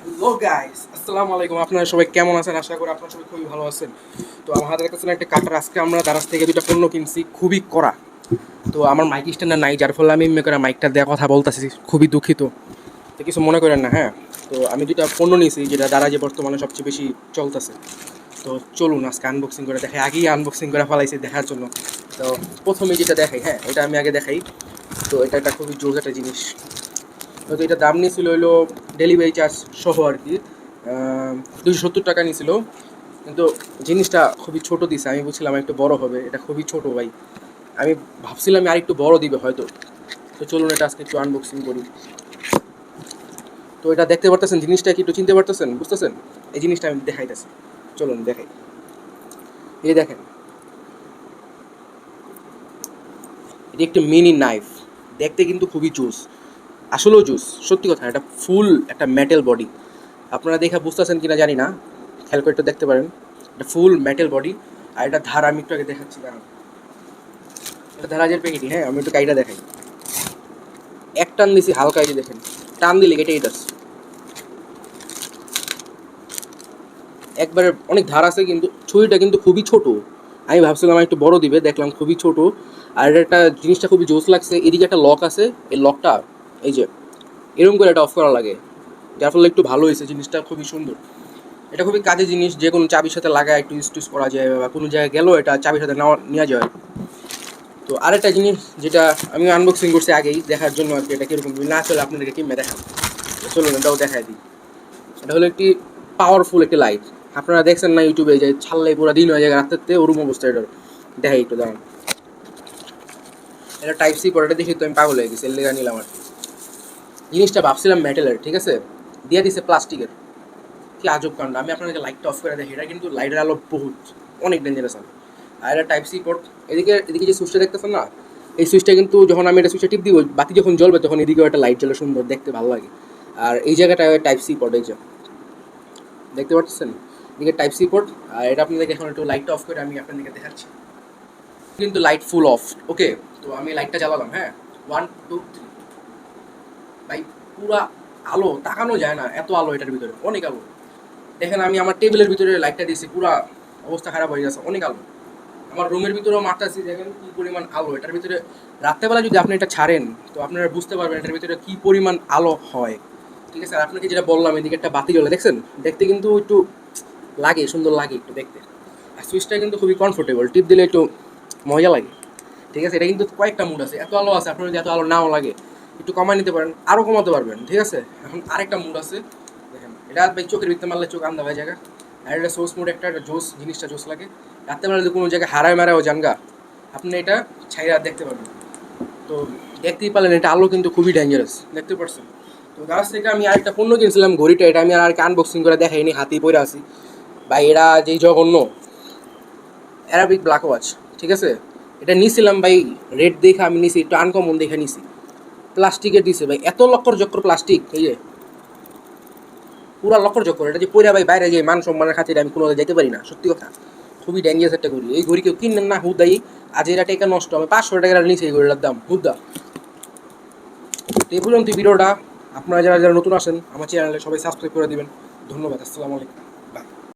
Hello guys, আসসালামু আলাইকুম। আপনারা সবাই কেমন আছেন? আশা করি আপনারা সবাই খুবই ভালো আছেন। তো আমার হাতে দেখতেছেন একটা কাটার। আজকে আমরা দারাজ থেকে দুইটা পণ্য কিনছি, খুবই কড়া। তো আমার মাইক স্ট্যান্ডার নাই, যার ফলে আমি এমনি করে মাইকটা দেওয়া কথা বলতেছি, খুবই দুঃখিত। তো কিছু মনে করেন না, হ্যাঁ। তো আমি দুইটা পণ্য নিয়েছি, যেটা দারাজে বর্তমানে সবচেয়ে বেশি চলতেছে। তো চলুন আজকে আনবক্সিং করে দেখাই। আগেই আনবক্সিং করে ফেলাইছি দেখার জন্য। তো প্রথমে যেটা দেখাই, হ্যাঁ, এটা আমি আগে দেখাই। তো এটা একটা খুবই জোর একটা জিনিস। তো এটা দাম নিয়েছিল হইলো ডেলিভারি চার্জ সহ আর কি, 270 টাকা নিয়েছিল। কিন্তু জিনিসটা খুবই ছোট দিছে, আমি বুঝছিলাম একটু বড় হবে, এটা খুবই ছোট ভাই। আমি ভাবছিলাম আর একটু বড় দিবে হয়তো। তো চলুন এটা আজকে একটু আনবক্সিং করি। তো এটা দেখতে পারতেছেন, জিনিসটা কি একটু চিনতে পারতেছেন, বুঝতেছেন? এই জিনিসটা আমি দেখাইতেছি, চলুন দেখাই। এই দেখেন, এটি একটি মিনি নাইফ। দেখতে কিন্তু খুবই জুস, আসলেও জুস, সত্যি কথা। এটা ফুল একটা মেটাল বডি। আপনারা দেখে বুঝতেছেন কিনা জানি না, খেয়াল করে একটু দেখতে পারেন। এটা ফুল মেটাল বডি। আর এটা ধার আমি একটু আগে দেখাচ্ছি, দাঁড়ান। এটা ধারাজের প্যাকেটই, হ্যাঁ, আমি একটু কাইটা দেখাই। এক টান দিছি হালকা, এই যে দেখেন, টান দিলে কেটে যাচ্ছে একবারে। অনেক ধার আছে, কিন্তু ছুরিটা কিন্তু খুবই ছোট। আমি ভাবছিলাম একটু বড় দিবে, দেখলাম খুবই ছোট। আর এটা একটা জিনিসটা খুবই জোস লাগছে, এদিকে একটা লক আছে। এই লকটা, এই যে এরকম করে এটা অফ করা লাগে, যার ফলে একটু ভালো হয়েছে, জিনিসটা খুবই সুন্দর। এটা খুবই কাজের জিনিস, যে কোনো চাবির সাথে লাগায় একটু ইউজ টুজ করা যায়, বা কোনো জায়গায় গেলেও এটা চাবির সাথে নেওয়া নেওয়া যায়। তো আরেকটা জিনিস যেটা আমি আনবক্সিং করছি আগেই দেখার জন্য আর কি, এটা কীরকম না চলে আপনাদেরকে কিনবে দেখান। চলুন এটাও দেখাই দিই। এটা হলো একটি পাওয়ারফুল একটি লাইট। আপনারা দেখছেন না ইউটিউবে, যে ছাড়লে পুরো দিন হয়ে যায় রাত্রেতে, ওরকম অবস্থা এটার। দেখাই একটু দাঁড়ান। এটা টাইপ সি পড়াটা দেখি তো আমি পাগল হয়ে গেছি, এর লেগা নিলাম আর কি। জিনিসটা ভাবছিলাম মেটালের, ঠিক আছে, দিয়ে দিছে প্লাস্টিকের। কি আজব কাণ্ড। আমি আপনাদেরকে লাইটটা অফ করে দেখি, এটা কিন্তু লাইটের আলো বহুত অনেক ডেঞ্জারাস আলো। আর এটা টাইপ সি পোর্ট। এদিকে এদিকে যে সুইচটা দেখতেছেন না, এই সুইচটা কিন্তু যখন আমি এটা সুইচটা টিপ দিব, বাতি যখন জ্বলবে, তখন এদিকেও একটা লাইট জ্বলে, সুন্দর দেখতে, ভালো লাগে। আর এই জায়গাটা টাইপ সি পোর্ট, এই যে দেখতে পাচ্ছেন, এদিকে টাইপ সি পোর্ট। আর এটা আপনাদেরকে এখন একটু লাইটটা অফ করে আমি আপনাদেরকে দেখাচ্ছি। কিন্তু লাইট ফুল অফ, ওকে। তো আমি লাইটটা জ্বালালাম, হ্যাঁ, 1 2 3। ভাই পুরা আলো, তাকানো যায় না, এত আলো এটার ভিতরে, অনেক আলো। দেখেন আমি আমার টেবিলের ভিতরে লাইটটা দিয়েছি, পুরা অবস্থা খারাপ হয়ে গেছে, অনেক আলো। আমার রুমের ভিতরেও মারতেছি, দেখেন কি পরিমাণ আলো এটার ভিতরে। রাত্রেবেলা যদি আপনি এটা ছাড়েন, তো আপনারা বুঝতে পারবেন এটার ভিতরে কি পরিমাণ আলো হয়। ঠিক আছে, আর আপনাকে যেটা বললাম, এদিকে একটা বাতি জ্বলে, দেখছেন? দেখতে কিন্তু একটু লাগে, সুন্দর লাগে একটু দেখতে। আর সুইচটা কিন্তু খুবই কমফোর্টেবল, টিপ দিলে একটু মজা লাগে। ঠিক আছে, এটা কিন্তু কয়েকটা মুড আছে, এত আলো আছে, আপনার যদি এত আলো নাও লাগে, একটু কমায় নিতে পারেন, আরও কমাতে পারবেন। ঠিক আছে, এখন আরেকটা মুড আছে, দেখেন। এটা ভাই চোখের ভিতরে মারলে চোখ আন্দা হয়ে জায়গা। আর এটা সোর্স মোড, একটা জোস, জিনিসটা জোস লাগে। রাত্রেবেলা যদি কোনো জায়গায় হারায় মারাও জানগা, আপনি এটা ছাইরা দেখতে পারবেন। তো দেখতেই পারলেন, এটা আলো কিন্তু খুবই ডেঞ্জারাস, দেখতে পারছেন? তো গাছ থেকে আমি আরেকটা পণ্য কিনছিলাম, ঘড়িটা। এটা আমি আর আনবক্সিং করে দেখাইনি, হাতেই পরে আছি। ভাই এরা যেই জঘন্য, অ্যারাবিক ব্ল্যাক ওয়াচ, ঠিক আছে। এটা নিছিলাম ভাই, রেড দেখে আমি নিছি, একটু আনকমন দেখে নিছি। প্লাস্টিকের দিছে ভাই, এত লক্কর চক্কর প্লাস্টিক, এই যে পুরা লক্কর চক্কর। এটা যে পইরা ভাই বাইরে যে মান সম্মানের খাতিরে আমি কোনো যেতে পারি না, সত্যি কথা। খুবই ডেঞ্জারাস একটা ঘড়ি। এই ঘড়ি কেউ কিনবেন না হুদাই। আজ এটা টাকা নষ্ট, আমি 500 টাকার নিচে এই ঘড়িটার দাম, হুদা। তো এই পর্যন্ত ভিডিওটা। আপনারা যারা যারা নতুন আসেন আমার চ্যানেলে, সবাই সাবস্ক্রাইব করে দিবেন। ধন্যবাদ, আসসালামু আলাইকুম।